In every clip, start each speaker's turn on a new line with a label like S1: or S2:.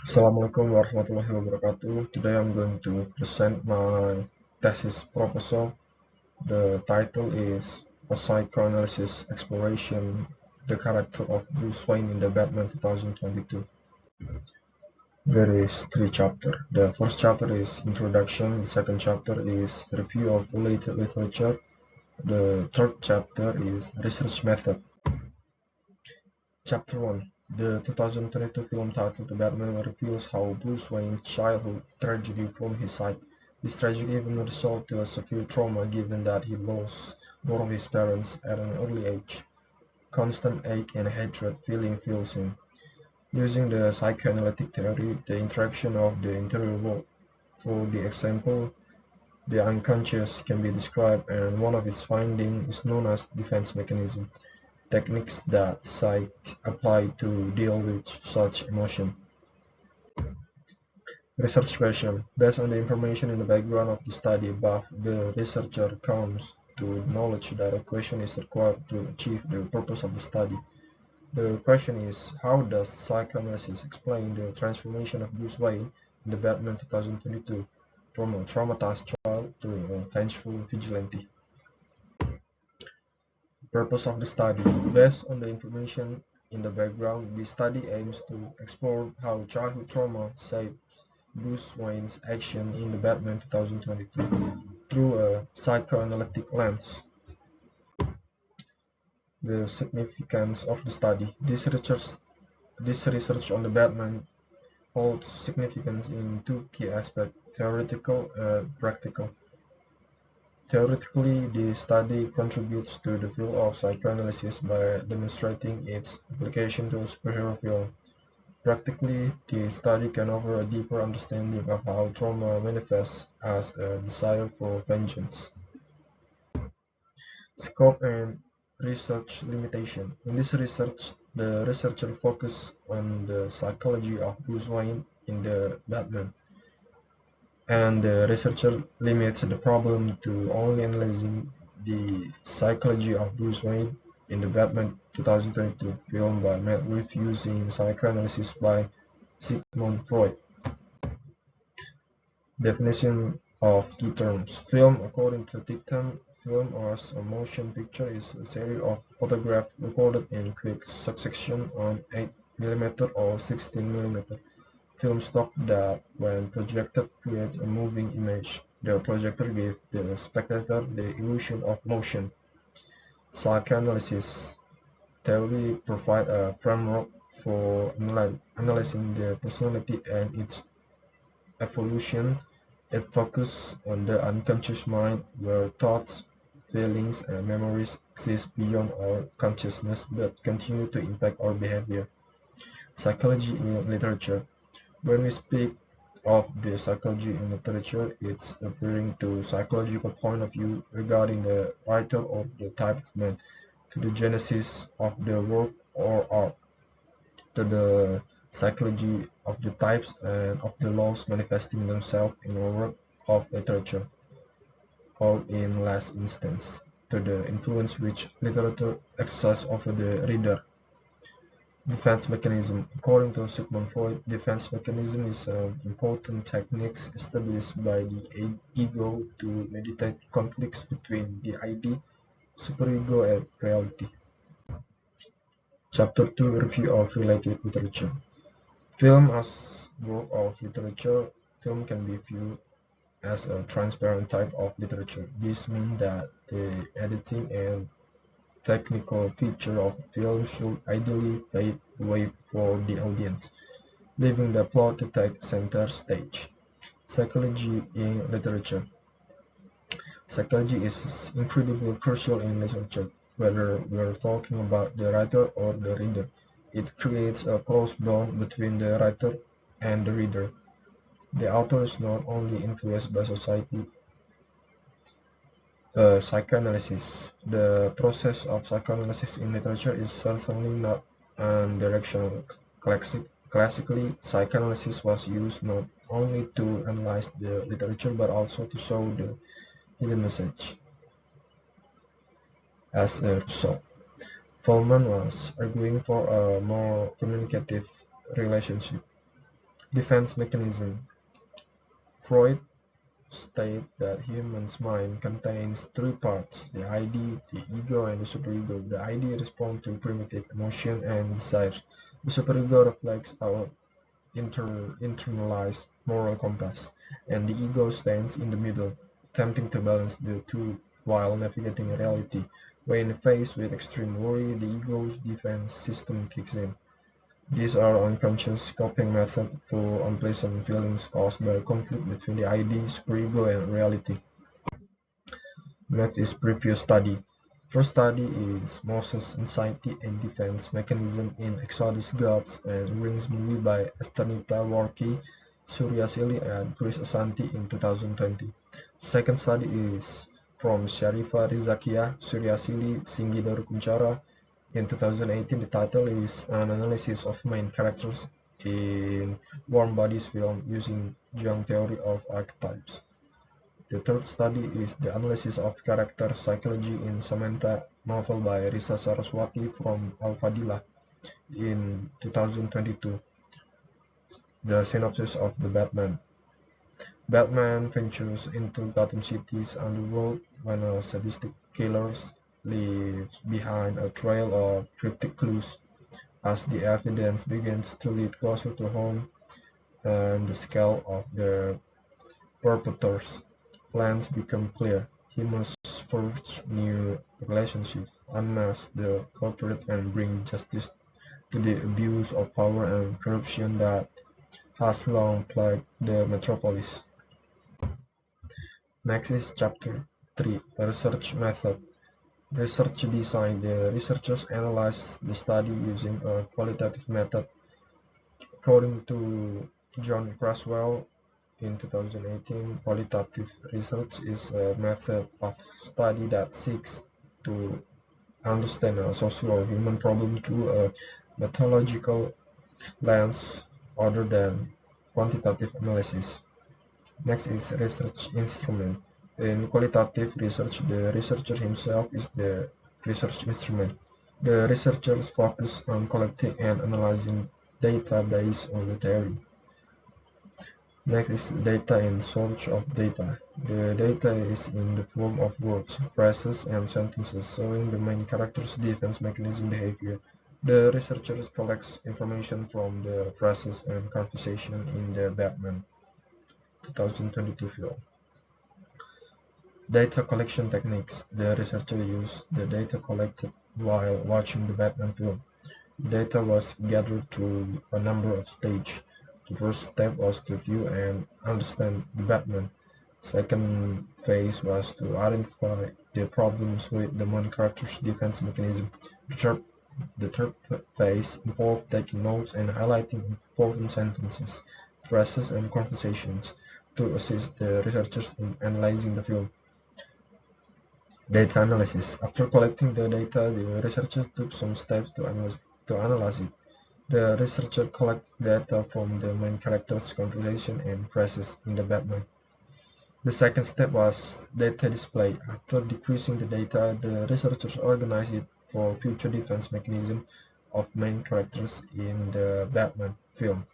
S1: Assalamualaikum warahmatullahi wabarakatuh. Today I'm going to present my thesis proposal. The title is A Psychoanalysis Exploration, the Character of Bruce Wayne in the Batman 2022. There is three chapters. The first chapter is Introduction, the second chapter is Review of Related Literature, the third chapter is Research Method. Chapter 1. The 2022 film titled The Batman reveals how Bruce Wayne's childhood tragedy from his side. This tragedy even resulted to a severe trauma given that he lost both of his parents at an early age. Constant ache and hatred feeling fills him. Using the psychoanalytic theory, the interaction of the interior world. For the example, the unconscious can be described, and one of its findings is known as defense mechanism. Techniques that psych apply to deal with such emotion. Research question. Based on the information in the background of the study above, the researcher comes to knowledge that a question is required to achieve the purpose of the study. The question is, how does psychoanalysis explain the transformation of Bruce Wayne in the Batman 2022 from a traumatized child to a vengeful vigilante? Purpose of the study. Based on the information in the background, the study aims to explore how childhood trauma shapes Bruce Wayne's action in the Batman 2022 through a psychoanalytic lens. The significance of the study. This research on the Batman holds significance in two key aspects, theoretical and practical. Theoretically, the study contributes to the field of psychoanalysis by demonstrating its application to superhero film. Practically, the study can offer a deeper understanding of how trauma manifests as a desire for vengeance. Scope and research limitation. In this research, the researcher focused on the psychology of Bruce Wayne in the Batman, and the researcher limits the problem to only analyzing the psychology of Bruce Wayne in the Batman 2022 film by Matt Reeves using psychoanalysis by Sigmund Freud. Definition of key terms. Film, according to Dictum, film as a motion picture is a series of photographs recorded in quick succession on 8 mm or 16 mm film stock that, when projected, creates a moving image. The projector gives the spectator the illusion of motion. Psychoanalysis theory provides a framework for analyzing the personality and its evolution. It focuses on the unconscious mind, where thoughts, feelings, and memories exist beyond our consciousness but continue to impact our behavior. Psychology in literature. When we speak of the psychology in literature, it's referring to psychological point of view regarding the writer or the type of man, to the genesis of the work or art, to the psychology of the types and of the laws manifesting themselves in a work of literature, or in last instance, to the influence which literature exercises over the reader. Defense mechanism. According to Sigmund Freud, defense mechanism is an important technique established by the ego to mediate conflicts between the idea, superego, and reality. Chapter 2. Review of related literature. Film as work of literature. Film can be viewed as a transparent type of literature. This means that the editing and technical feature of film should ideally fade away for the audience, leaving the plot to take center stage. Psychology in literature. Psychology is incredibly crucial in literature, whether we're talking about the writer or the reader. It creates a close bond between the writer and the reader. The author is not only influenced by society, psychoanalysis. The process of psychoanalysis in literature is certainly not unidirectional. Classically, psychoanalysis was used not only to analyze the literature but also to show the hidden message. As a result, Feldman was arguing for a more communicative relationship. Defense mechanism. Freud stated that human's mind contains three parts: the ID, the ego, and the superego. The ID responds to primitive emotion and desires. The superego reflects our internalized moral compass, and the ego stands in the middle, attempting to balance the two while navigating reality. When faced with extreme worry, the ego's defense system kicks in. These are unconscious coping methods for unpleasant feelings caused by conflict between the ID, superego, and reality. Next is previous study. First study is Moses' anxiety and defense mechanism in Exodus Gods and Rings movie by Estanita Warki, Suryasili, and Chris Asanti in 2020. Second study is from Sharifa Rizakia, Suryasili, Singgi Kunchara in 2018. The title is an analysis of main characters in Warm Bodies film using Jung theory of archetypes. The third study is the analysis of character psychology in Samantha novel by Risa Saraswati from Al-Fadila in 2022. The synopsis of the Batman. Batman ventures into Gotham City's underworld when a sadistic killer leaves behind a trail of cryptic clues. As the evidence begins to lead closer to home and the scale of the perpetrators' plans become clear. He must forge new relationships, unmask the culprit, and bring justice to the abuse of power and corruption that has long plagued the metropolis. Next is Chapter 3, Research Method. Research Design. The researchers analyzed the study using a qualitative method. According to John Craswell, in 2018, qualitative research is a method of study that seeks to understand a social or human problem through a methodological lens other than quantitative analysis. Next is research instrument. In qualitative research, the researcher himself is the research instrument. The researchers focus on collecting and analyzing data based on the theory. Next is data and source of data. The data is in the form of words, phrases, and sentences showing the main character's defense mechanism behavior. The researchers collects information from the phrases and conversation in the Batman 2022 film. Data collection techniques. The researcher used the data collected while watching the Batman film. Data was gathered through a number of stages. The first step was to view and understand the Batman. Second phase was to identify the problems with the main character's defense mechanism. The third phase involved taking notes and highlighting important sentences, phrases, and conversations to assist the researchers in analyzing the film. Data analysis. After collecting the data, the researchers took some steps to analyze it. The researcher collected data from the main character's conversation and phrases in the Batman. The second step was data display. After decreasing the data, the researchers organized it for future defense mechanism of main characters in the Batman film.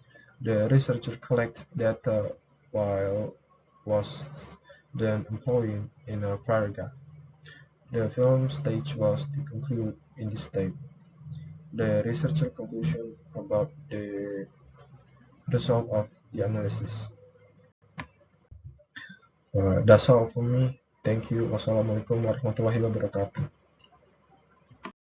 S1: The researcher collected data while was then employed in a paragraph. The film stage was to conclude in this state. The researcher conclusion about the result of the analysis. That's all for me. Thank you. Wassalamualaikum warahmatullahi wabarakatuh.